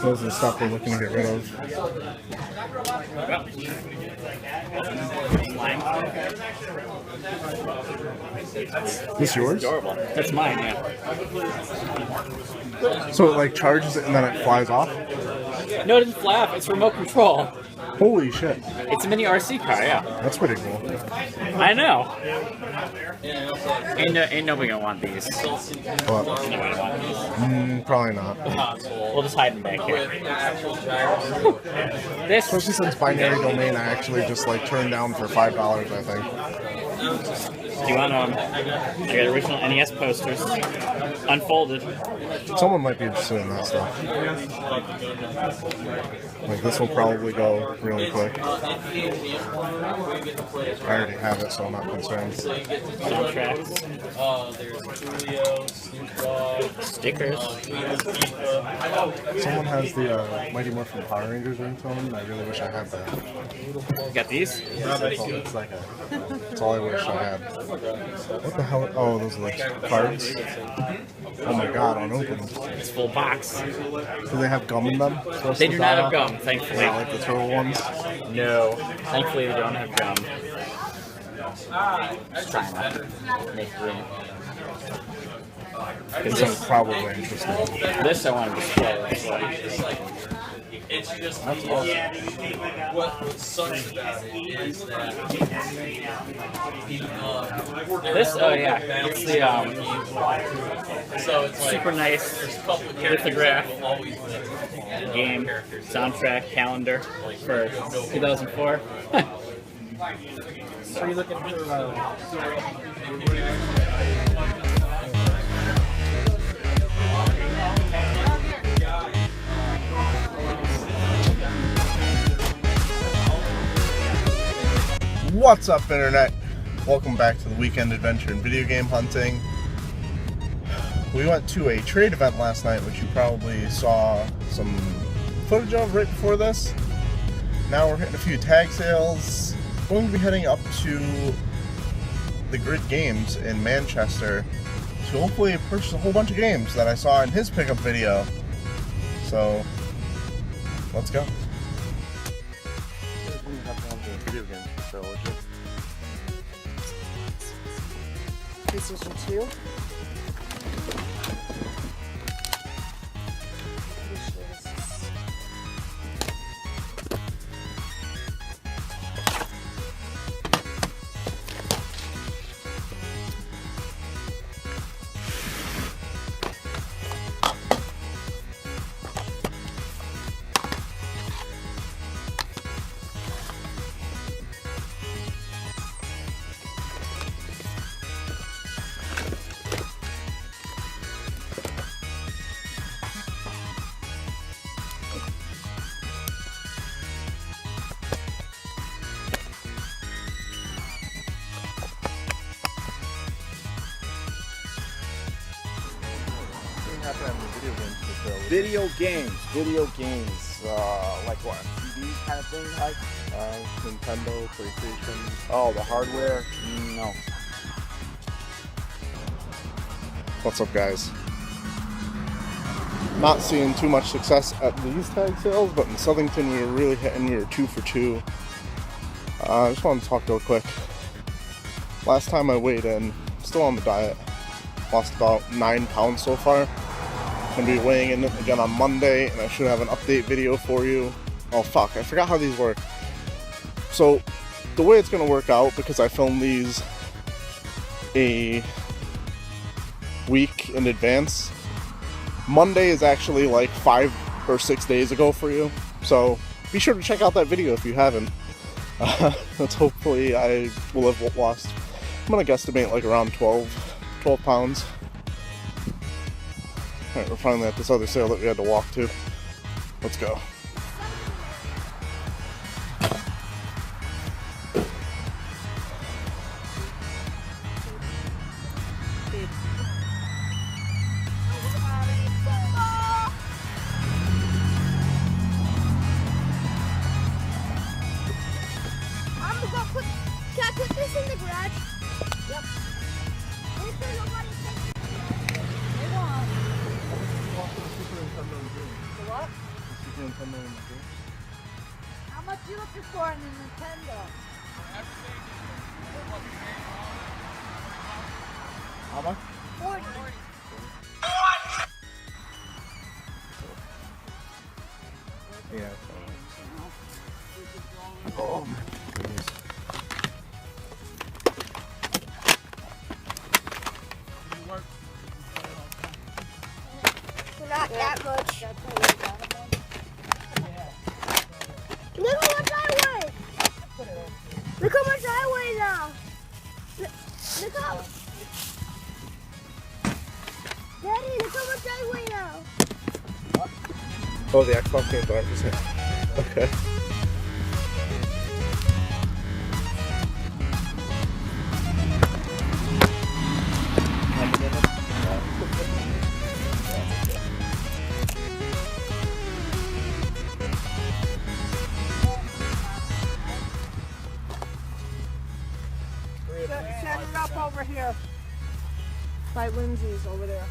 Those are the stuff we're looking to get rid of. This yours? Adorable. That's mine, yeah. So it like charges it and then it flies off? No, it doesn't fly off. It's remote control. Holy shit. It's a mini RC car, yeah. That's pretty cool. I know. Ain't nobody gonna want these. But, Ain't nobody gonna want these. probably not. We'll just hide them back here. This. Especially since Binary Domain I actually just like turned down for $5, I think. Do you want I got original NES posters, unfolded. Someone might be interested in that stuff. Like this will probably go really quick. I already have it, so I'm not concerned. Soundtracks. Stickers. Someone has the Mighty Morphin Power Rangers ringtone. I really wish I had that. You got these? It's like that's all I wish I had. What the hell? Oh, those are like cards. Oh my god, unopened. It's full box. Do they have gum in them? They do not have gum, thankfully. Not like the turtle ones. No, thankfully they don't have gum. Just trying to make room. This is probably interesting. This I want to display. It's just what sucks about it is that This, oh yeah, it's the so it's like super nice lithograph game soundtrack calendar for 2004. So you're looking for What's up, Internet? Welcome back to the Weekend Adventure in Video Game Hunting. We went to a trade event last night, which you probably saw some footage of right before this. Now we're hitting a few tag sales. Going to be heading up to the Grid Games in Manchester to hopefully purchase a whole bunch of games that I saw in his pickup video. So, let's go. PlayStation 2. Video games, like what? TV kind of thing, like Nintendo, PlayStation. oh, the hardware. No. What's up, guys? Not seeing too much success at these tag sales, but in Southington we were really hitting. We were 2 for 2. I just wanted to talk real quick. Last time I weighed in, still on the diet, lost about 9 pounds so far. Gonna be weighing in again on Monday, and I should have an update video for you. Oh fuck, I forgot how these work. So the way it's gonna work out, because I filmed these a week in advance, Monday is actually like 5 or 6 days ago for you. So be sure to check out that video if you haven't. That's hopefully I will have lost, I'm gonna guesstimate like around 12 pounds. Alright, we're finally at this other sale that we had to walk to. Let's go. Can I put this in the garage? Yep. Make sure nobody takes it. Hold on. The what? Nintendo and the games. How much you looking for in the Nintendo? How much? 40. Yeah. Oh my goodness. Not that much. Look how much I weigh. Look how much I weigh now. Look how. Daddy, look how much I weigh now. Oh, the Xbox games aren't the same. Okay. Set it up over here. By Lindsay's over there.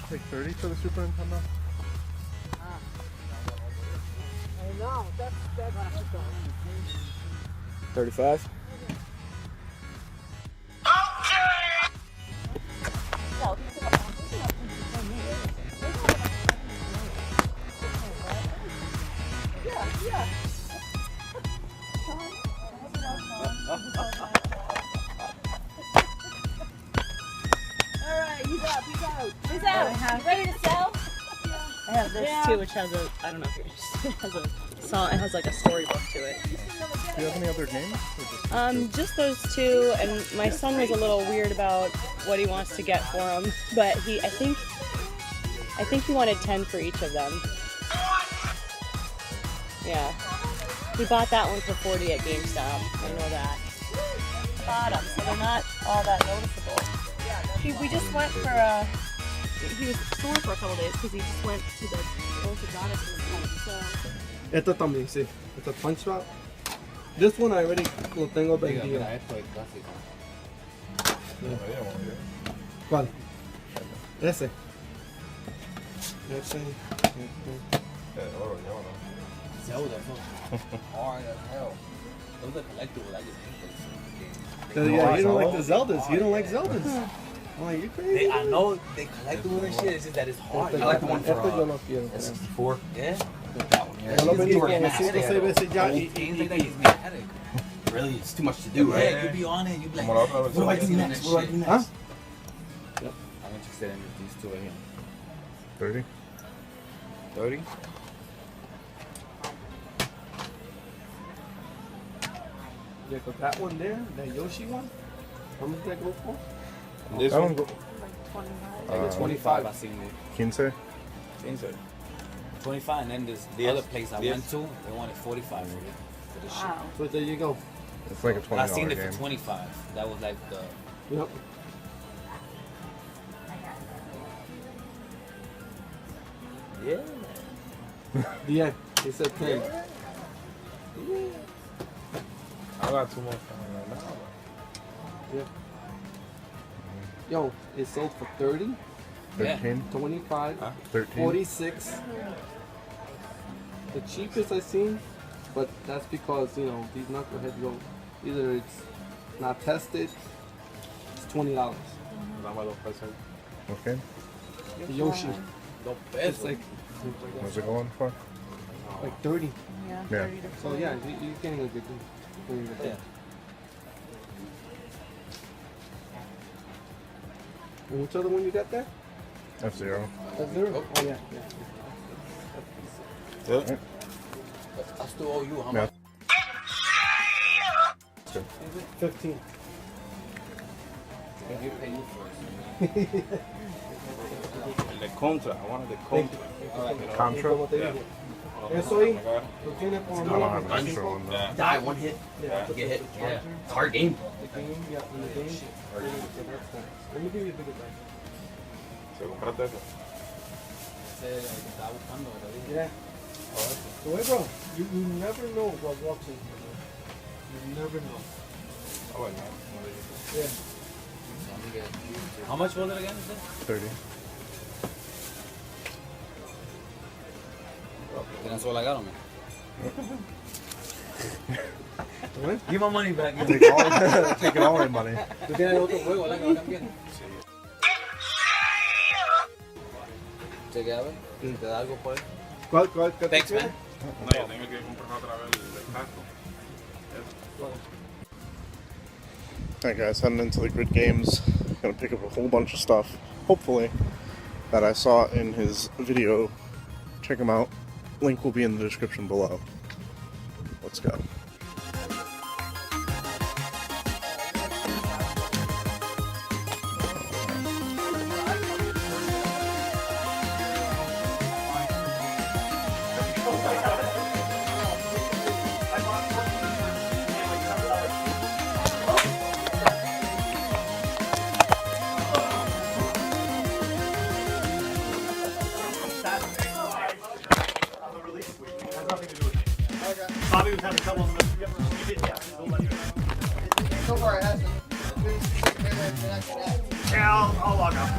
Like 30 for the Super Nintendo? I know. That's 35. He's out. Ready to sell? I have this too, which has a, I don't know if you're it has a song, it has like a storybook to it. Do you have any other games? Or just Just those two, and my son was a little weird about what he wants to get for him, but I think he wanted 10 for each of them. Yeah. He bought that one for 40 at GameStop. I know that. Bottom, so they're not all that noticeable. We just went for he was sore for a couple days because he just went to the orthodontist. So Esta también, sí. It's a punch drop. This one I already lo tengo vendido. ¿Cuál? Ese. Ese. Zelda, hard as hell. Those are collectibles. I just hate those. Yeah, you don't like the Zeldas. You don't like Zeldas. I'm like, you crazy? I know they collectible and shit. It's just that it's hard. I like the one for Esto yo lo quiero. N64. Yeah. That one. Yo lo vendí como 5 o 6 veces ya. Games like that gives me a headache. Really, it's too much to do, right? Yeah, you be on it. You be like, what do I do next? What do I do next? Huh? I'm interested in these two right here. 30? 30? Yeah, but that one there, that Yoshi one, how much did that go for? This That one? one go. Like 25, I seen it. 15? 25, and then there's the other place I went to. They wanted 45 for the shit. So there you go. It's like a But I $20 seen it game. for 25. That was like the. Yep. Yeah. Yeah, he said 10. I got two more coming right now. Yeah. Yo, it sold for 30, 13? 25, 13? 46. The cheapest I seen, but that's because, you know, these knuckleheads go, either it's not tested, it's $20. Okay. The Yoshi, it's like What's it going for? 30. Yeah. So yeah, you're getting a good deal. Yeah. And which other one you got there? F-Zero. F-Zero? Oh yeah. I still owe you how Yeah. much? 15. You pay you first. The Contra. I wanted the Contra. Contra? Eso ahí, lo tiene por I don't have an extra one though. Die one hit. Yeah. You get hit. Yeah. It's a hard game. The game, yeah, in the game. Let me give you a bigger bag. ¿Se compraste eso? Estaba buscando, ¿verdad? Yeah. So wait, bro, you never know what walks in here, bro. You never know. Ah, bueno. Yeah. How much was it again? 30. That's all I got on me. What? Give my money back. Taking all my money. Tú tienes otro juego, ¿verdad? Que va cambiando. Cheque, a ver. ¿Te da algo por ahí? ¿Cuál? Thanks, man. No, yo tengo que comprar otra vez el casco. Alright guys, heading into the Grid Games. Gonna pick up a whole bunch of stuff, hopefully, that I saw in his video. Check him out. Link will be in the description below. Let's go. So far it hasn't. I'll log up.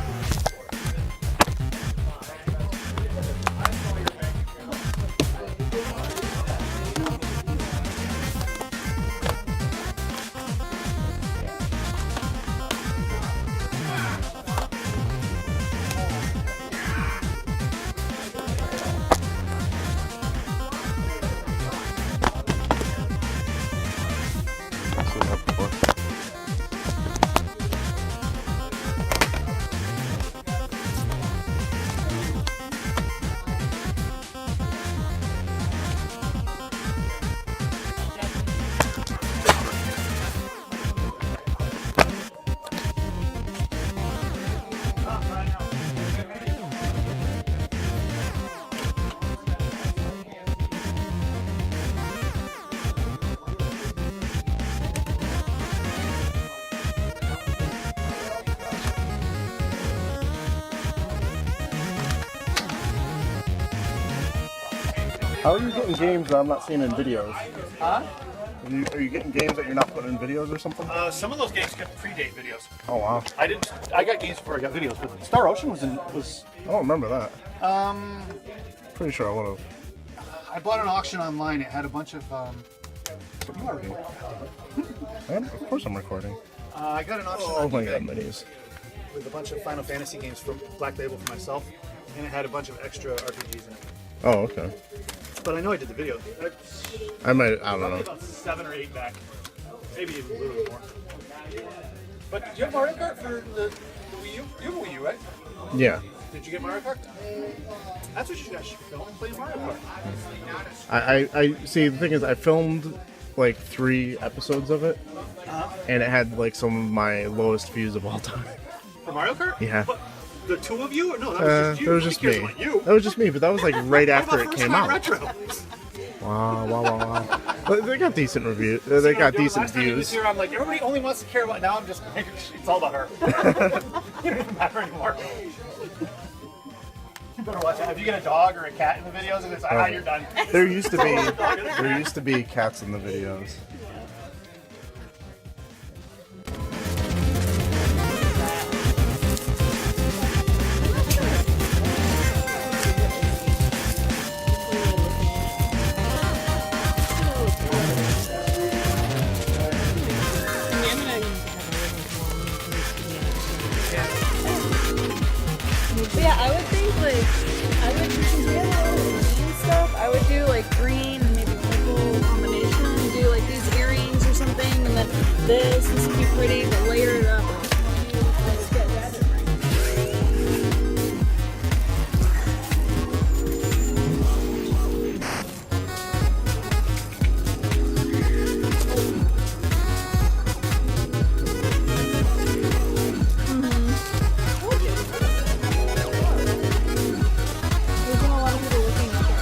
How are you getting games that I'm not seeing in videos? Huh? Are you getting games that you're not putting in videos or something? Some of those games could predate videos. Oh wow. I got games before I got videos, but Star Ocean was. I don't remember that. Pretty sure I would have. I bought an auction online. It had a bunch of. Of course I'm recording. I got an auction Oh on my god, eBay minis. with a bunch of Final Fantasy games from Black Label for myself, and it had a bunch of extra RPGs in it. Oh, okay. But I know I did the video. I don't Probably know. about 7 or 8 back, maybe even a little bit more. But did you have Mario Kart for the Wii U? You have a Wii U, right? Yeah. Did you get Mario Kart? That's what you guys should film. Play Mario Kart. I see. The thing is, I filmed like 3 episodes of it, and it had like some of my lowest views of all time. For Mario Kart? Yeah. But the 2 of you? Or no, that was just you. That was just Nobody me. cares about you. That was just me, but that was like right What after about it First came Time out. Retro? Wow. But they got decent reviews. They got decent Last time he was views. here, I'm like, everybody only wants to care about. Now I'm just, it's all about her. It doesn't matter anymore. You better watch it. If you get a dog or a cat in the videos, and it's you're done. There used to be cats in the videos. But yeah, I would think green stuff. I would do like green and maybe purple combination. And do like these earrings or something, and then this would be pretty, but layer it up. Let's get that. There's been a lot of people looking at it.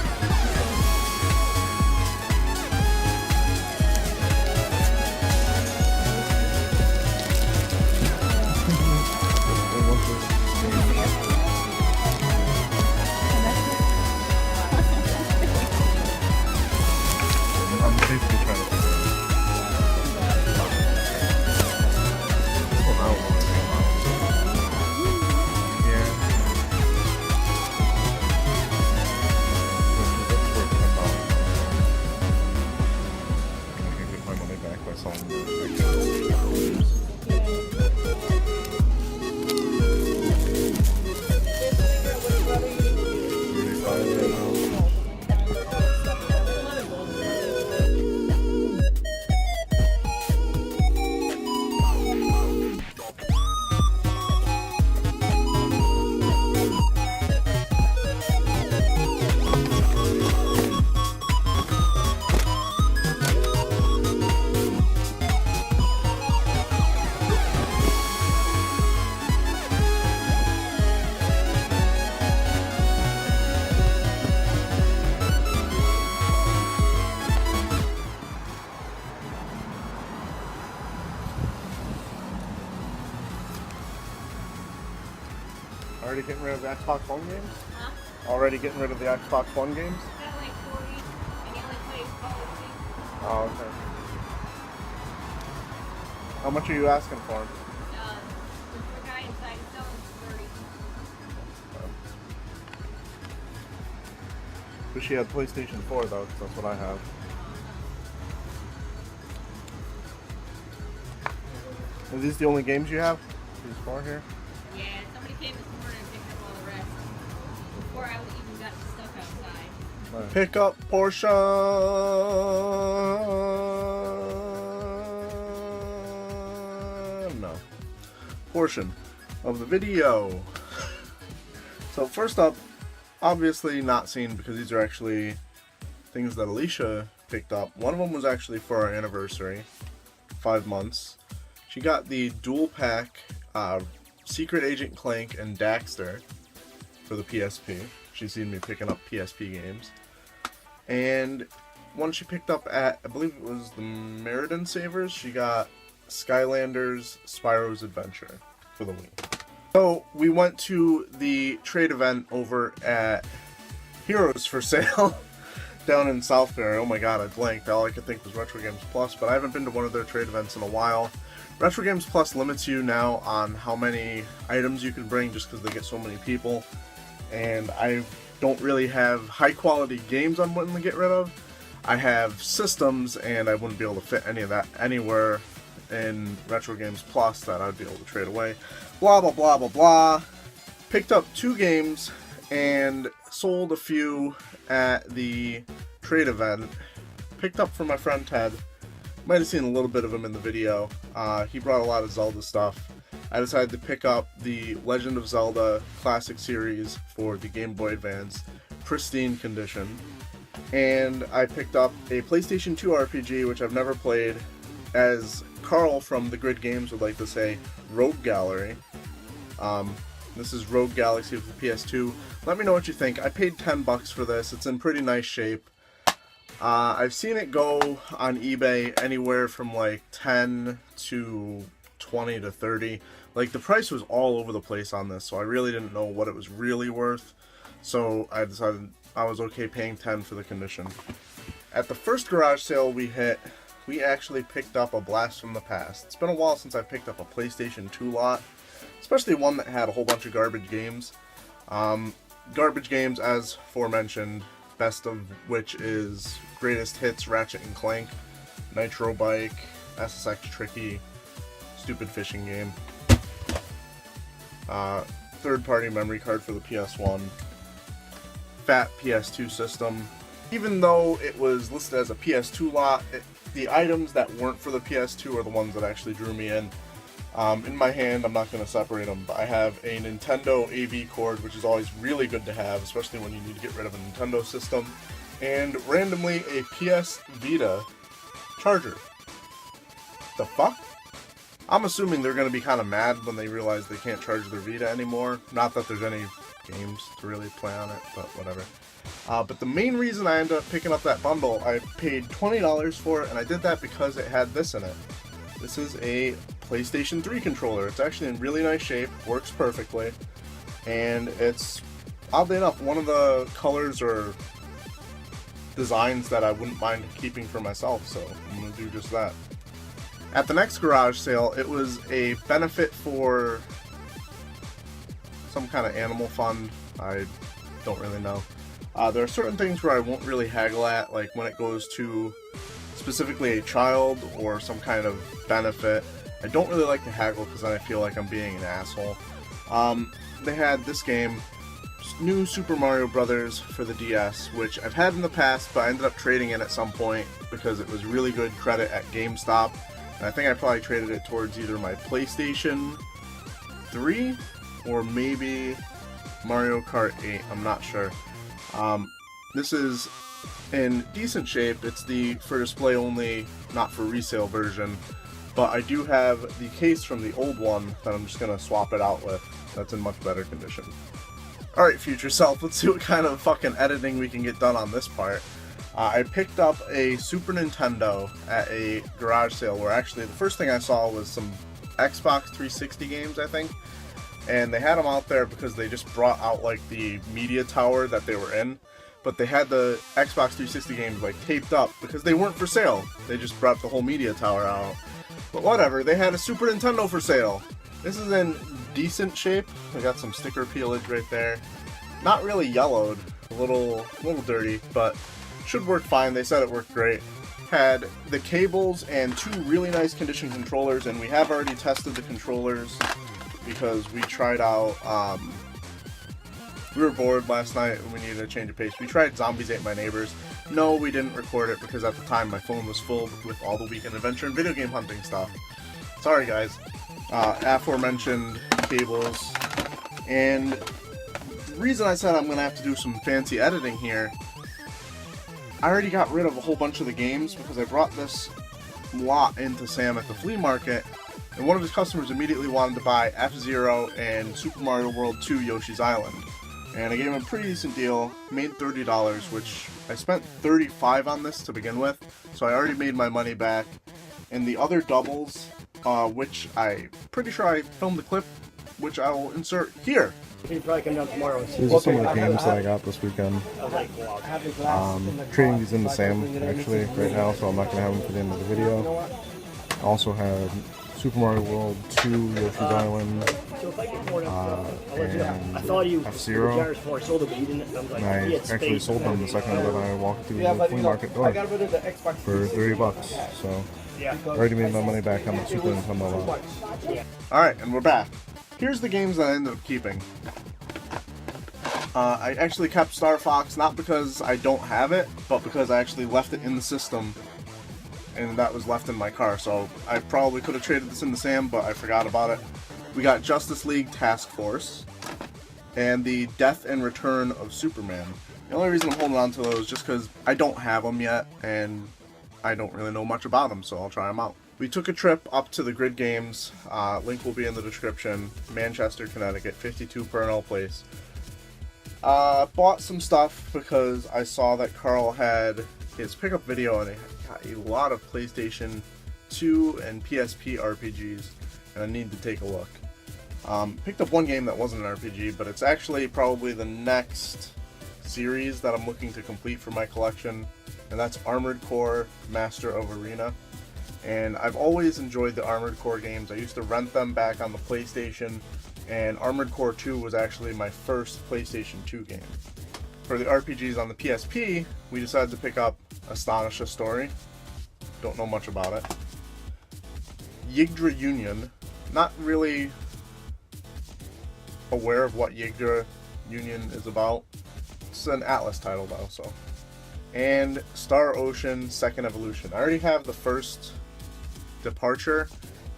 Already getting rid of the Xbox One games? Huh? Already getting rid of the Xbox One games? Got like 40, and he only plays PUBG. Oh, okay. How much are you asking for him? The guy inside is selling 30. Wish he had PlayStation 4 though, 'cause that's what I have. Are these the only games you have? These 4 here? Yeah, somebody came this morning and picked up all the rest before I even got stuck outside. Pick up portion. No. Portion of the video. So first up, obviously not seen because these are actually things that Alicia picked up. One of them was actually for our anniversary, 5 months. She got the dual pack Secret Agent Clank and Daxter for the PSP. She's seen me picking up PSP games. And one she picked up at, I believe it was the Meriden Savers, she got Skylanders Spyro's Adventure for the Wii. So we went to the trade event over at Heroes for Sale down in Southbury. Oh my god, I blanked. All I could think was Retro Games Plus, but I haven't been to one of their trade events in a while. Retro Games Plus limits you now on how many items you can bring just because they get so many people. And I don't really have high quality games I'm wanting to get rid of. I have systems and I wouldn't be able to fit any of that anywhere in Retro Games Plus that I'd be able to trade away. Blah blah blah blah blah. Picked up 2 games and sold a few at the trade event. Picked up from my friend Ted. Might have seen a little bit of him in the video. He brought a lot of Zelda stuff. I decided to pick up the Legend of Zelda Classic Series for the Game Boy Advance, pristine condition. And I picked up a PlayStation 2 RPG, which I've never played, as Carl from The Grid Games would like to say, Rogue Gallery. This is Rogue Galaxy for the PS2. Let me know what you think. I paid $10 for this. It's in pretty nice shape. I've seen it go on eBay anywhere from like 10 to 20 to 30. Like, the price was all over the place on this, so I really didn't know what it was really worth. So I decided I was okay paying 10 for the condition. At the first garage sale we hit, we actually picked up a blast from the past. It's been a while since I picked up a PlayStation 2 lot, especially one that had a whole bunch of garbage games. Garbage games, as aforementioned, best of which is Greatest Hits, Ratchet and Clank, Nitro Bike, SSX Tricky, stupid fishing game, third-party memory card for the PS1, fat PS2 system. Even though it was listed as a PS2 lot, the items that weren't for the PS2 are the ones that actually drew me in. In my hand, I'm not going to separate them, but I have a Nintendo AV cord, which is always really good to have, especially when you need to get rid of a Nintendo system, and randomly a PS Vita charger. The fuck? I'm assuming they're going to be kind of mad when they realize they can't charge their Vita anymore. Not that there's any games to really play on it, but whatever. But the main reason I ended up picking up that bundle, I paid $20 for it, and I did that because it had this in it. This is a PlayStation 3 controller. It's actually in really nice shape, works perfectly, and it's, oddly enough, one of the colors or designs that I wouldn't mind keeping for myself, so I'm going to do just that. At the next garage sale, it was a benefit for some kind of animal fund. I don't really know. There are certain things where I won't really haggle at, like when it goes to specifically a child or some kind of benefit. I don't really like to haggle because then I feel like I'm being an asshole. They had this game, New Super Mario Brothers for the DS, which I've had in the past, but I ended up trading in at some point because it was really good credit at GameStop. And I think I probably traded it towards either my PlayStation 3 or maybe Mario Kart 8, I'm not sure. This is in decent shape. It's the for display only, not for resale version. But I do have the case from the old one that I'm just going to swap it out with. That's in much better condition. Alright, future self, let's see what kind of fucking editing we can get done on this part. I picked up a Super Nintendo at a garage sale where actually the first thing I saw was some Xbox 360 games, I think. And they had them out there because they just brought out like the media tower that they were in. But they had the Xbox 360 games like taped up because they weren't for sale. They just brought the whole media tower out. But whatever, they had a Super Nintendo for sale. This is in decent shape. I got some sticker peelage right there. Not really yellowed, a little dirty, but should work fine. They said it worked great. Had the cables and two really nice condition controllers, and we have already tested the controllers because we tried out, we were bored last night and we needed a change of pace. We tried Zombies Ate My Neighbors. No, we didn't record it because at the time my phone was full with all the weekend adventure and video game hunting stuff. Sorry guys. Aforementioned cables. And the reason I said I'm going to have to do some fancy editing here, I already got rid of a whole bunch of the games because I brought this lot into Sam at the flea market, and one of his customers immediately wanted to buy F-Zero and Super Mario World 2 Yoshi's Island. And I gave him a pretty decent deal, made $30, which I spent $35 on this to begin with, so I already made my money back. And the other doubles, which I'm pretty sure I filmed the clip, which I will insert here. He'll probably come down tomorrow. These are some of the games that I got this weekend. Trading these into Sam, actually, right now, so I'm not going to have them for the end of the video. I also had Super Mario World 2, Yoshi's Island, and F-Zero. And I actually sold them the second that I walked through the flea market door for $30. So I already made my money back on the Super Nintendo lot. Alright, and we're back. Here's the games that I ended up keeping. I actually kept Star Fox, not because I don't have it, but because I actually left it in the system, and that was left in my car, so I probably could have traded this into Sam, but I forgot about it. We got Justice League Task Force, and the Death and Return of Superman. The only reason I'm holding on to those is just because I don't have them yet, and I don't really know much about them, so I'll try them out. We took a trip up to the Grid Games, link will be in the description, Manchester, Connecticut, 52 Purnell Place. Bought some stuff because I saw that Carl had his pickup video and it got a lot of PlayStation 2 and PSP RPGs, and I need to take a look. Picked up one game that wasn't an RPG, but it's actually probably the next series that I'm looking to complete for my collection, and that's Armored Core Master of Arena. And I've always enjoyed the Armored Core games. I used to rent them back on the PlayStation, and Armored Core 2 was actually my first PlayStation 2 game. For the RPGs on the PSP, we decided to pick up Astonish a Story. Don't know much about it. Yggdra Union. Not really aware of what Yggdra Union is about. It's an Atlas title though, so. And Star Ocean Second Evolution. I already have the first Departure,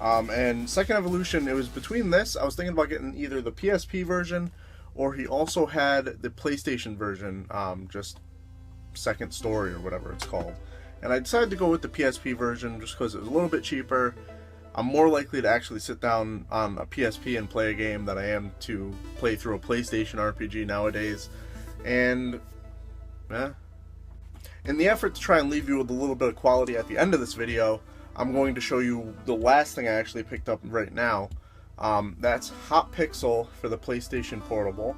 and Second Evolution, it was between this, I was thinking about getting either the PSP version, or he also had the PlayStation version, just Second Story or whatever it's called. And I decided to go with the PSP version just because it was a little bit cheaper. I'm more likely to actually sit down on a PSP and play a game than I am to play through a PlayStation RPG nowadays. And, in the effort to try and leave you with a little bit of quality at the end of this video, I'm going to show you the last thing I actually picked up right now. That's Hot Pixel for the PlayStation Portable.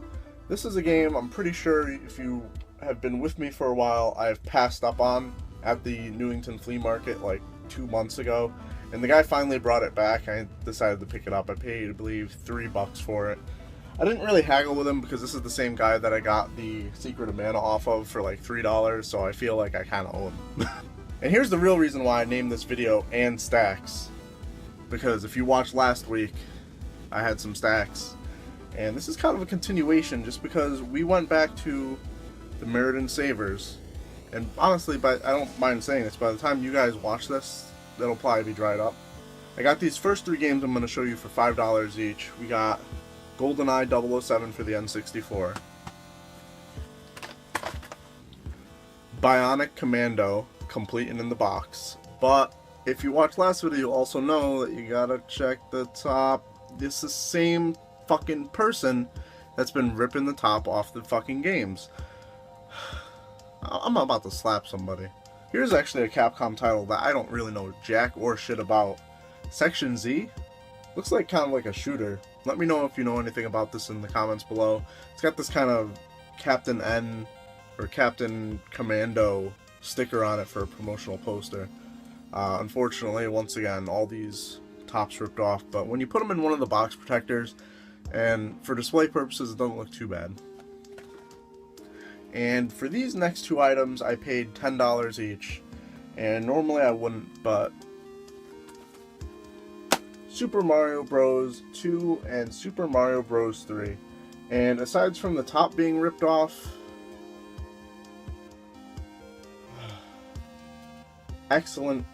This is a game I'm pretty sure if you have been with me for a while, I've passed up on at the Newington Flea Market like 2 months ago. And the guy finally brought it back. I decided to pick it up. I paid, I believe, $3 for it. I didn't really haggle with him because this is the same guy that I got the Secret of Mana off of for like $3, so I feel like I kind of owe him. And here's the real reason why I named this video and stacks. Because if you watched last week, I had some stacks. And this is kind of a continuation just because we went back to the Meriden Savers. And honestly, I don't mind saying this, by the time you guys watch this, that'll probably be dried up. I got these first 3 games I'm going to show you for $5 each. We got GoldenEye 007 for the N64. Bionic Commando, complete and in the box. But if you watched last video, you'll also know that you gotta check the top. This is the same fucking person that's been ripping the top off the fucking games. I'm about to slap somebody. Here's actually a Capcom title that I don't really know jack or shit about. Section Z? Looks like kind of like a shooter. Let me know if you know anything about this in the comments below. It's got this kind of Captain N or Captain Commando sticker on it for a promotional poster. Unfortunately, once again, all these tops ripped off, but when you put them in one of the box protectors, and for display purposes, it doesn't look too bad. And for these next 2 items, I paid $10 each, and normally I wouldn't, but Super Mario Bros. 2 and Super Mario Bros. 3. And aside from the top being ripped off, excellent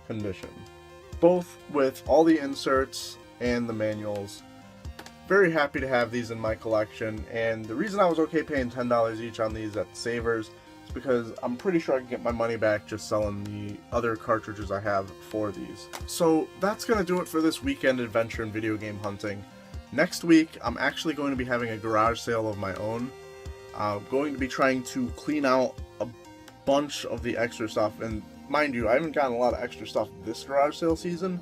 condition. Both with all the inserts and the manuals. Very happy to have these in my collection, and the reason I was okay paying $10 each on these at Savers is because I'm pretty sure I can get my money back just selling the other cartridges I have for these. So that's going to do it for this weekend adventure in video game hunting. Next week, I'm actually going to be having a garage sale of my own. I'm going to be trying to clean out a bunch of the extra stuff, and mind you, I haven't gotten a lot of extra stuff this garage sale season,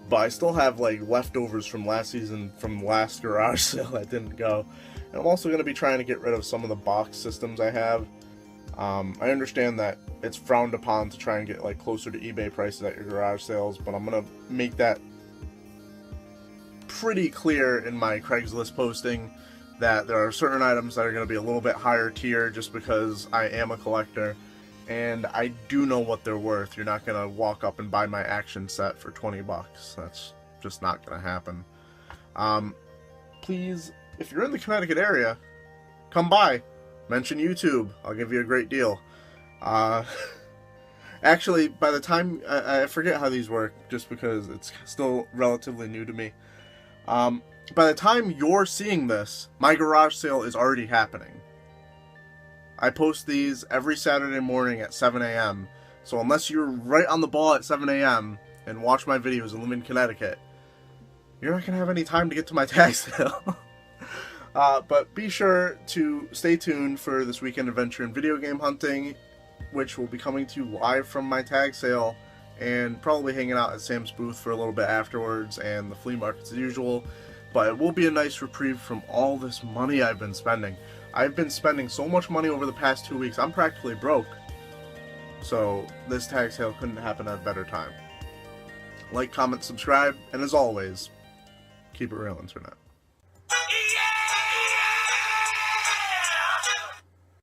but I still have like leftovers from last season, from last garage sale that didn't go. And I'm also going to be trying to get rid of some of the box systems I have. I understand that it's frowned upon to try and get like closer to eBay prices at your garage sales, but I'm going to make that pretty clear in my Craigslist posting that there are certain items that are going to be a little bit higher tier just because I am a collector. And I do know what they're worth. You're not going to walk up and buy my action set for 20 bucks. That's just not going to happen. Please, if you're in the Connecticut area, come by. Mention YouTube. I'll give you a great deal. Actually, by the time... I forget how these work, just because it's still relatively new to me. By the time you're seeing this, my garage sale is already happening. I post these every Saturday morning at 7 a.m. So unless you're right on the ball at 7 a.m. and watch my videos and live in Connecticut, you're not going to have any time to get to my tag sale. But be sure to stay tuned for this weekend adventure in video game hunting, which will be coming to you live from my tag sale and probably hanging out at Sam's booth for a little bit afterwards and the flea markets as usual. But it will be a nice reprieve from all this money I've been spending. I've been spending so much money over the past 2 weeks, I'm practically broke. So this tag sale couldn't happen at a better time. Like, comment, subscribe, and as always, keep it real, Internet.